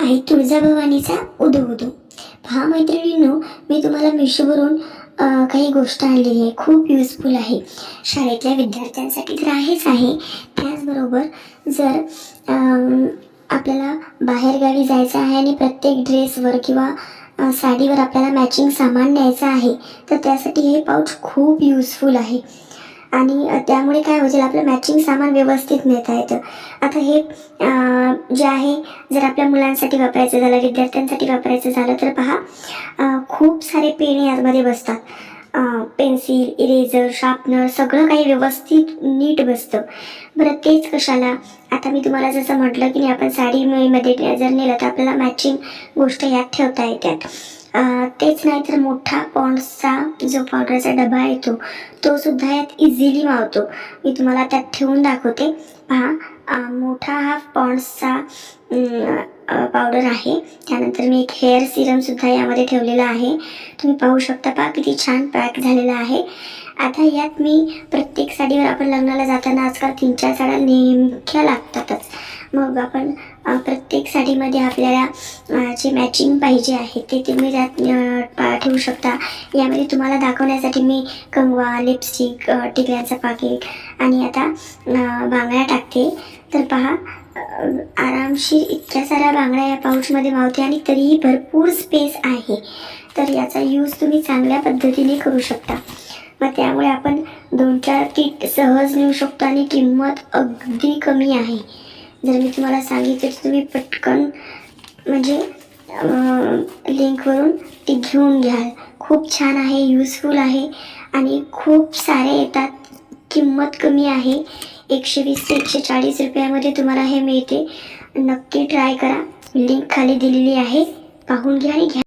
आई तुळजाभवानीचा उदो उदो. पहा मैत्रिणींनो, मी तुम्हाला मिशोवरून काही गोष्ट आणलेली आहे. खूप युजफुल आहे. शाळेतल्या विद्यार्थ्यांसाठी तर आहेच आहे. त्याचबरोबर जर आपल्याला बाहेरगावी जायचं आहे आणि प्रत्येक ड्रेसवर किंवा साडीवर आपल्याला मॅचिंग सामान न्यायचं आहे, तर त्यासाठी हे पाऊच खूप युजफुल आहे. आणि त्यामुळे काय होईल, आपलं मॅचिंग सामान व्यवस्थित नेता येतं. आता हे जे आहे, जर आपल्या मुलांसाठी वापरायचं झालं, विद्यार्थ्यांसाठी वापरायचं झालं, तर पहा खूप सारे पेन यामध्ये बसतात. पेन्सिल, इरेझर, शार्पनर सगळं काही व्यवस्थित नीट बसतं. बरं तेच कशाला, आता मी तुम्हाला जसं म्हटलं की नाही, आपण साडीमध्ये जर नेलं तर आपल्याला मॅचिंग गोष्ट यात ठेवता येतात. तेच नाही तर मोठा पॉन्ड्सचा जो पावडरचा डबा येतो, तो सुद्धा यात इझिली मावतो. मी तुम्हाला त्यात ठेवून दाखवते. पहा मोठा हा पॉन्ड्सचा पावडर आहे. त्यानंतर मी एक हेअर सिरमसुद्धा यामध्ये ठेवलेला आहे. तुम्ही पाहू शकता, पहा किती छान पॅक झालेला आहे. आता यात मी प्रत्येक साडीवर, आपण लग्नाला जाताना आजकाल 3-4 साड्या नेमक्या लागतातच. मग आपण प्रत्येक साडीमध्ये आपल्याला जे मॅचिंग पाहिजे आहे ते तुम्ही त्यात ठेवू शकता. यामध्ये तुम्हाला दाखवण्यासाठी मी कंगवा, लिपस्टिक, टिकल्यांचं पाकिट आणि आता बांगड्या टाकते. तर पहा आरामशीर इतक्या साऱ्या बांगड्या या पाऊचमध्ये मावते आणि तरीही भरपूर स्पेस आहे. तर याचा यूज तुम्ही चांगल्या पद्धतीने करू शकता. मग त्यामुळे आपण 2-4 किट सहज नेऊ शकतो आणि किंमत अगदी कमी आहे. जर मी तुम्हाला सांगितलं तर तुम्ही पटकन म्हणजे लिंकवरून ती घेऊन घ्याल. खूप छान आहे, युजफुल आहे आणि खूप सारे येतात. किंमत कमी आहे. 120 ते 140 रुपयामध्ये तुम्हाला हे मिळते. नक्की ट्राय करा. लिंक खाली दिलेली आहे, पाहून घ्या आणि घ्या.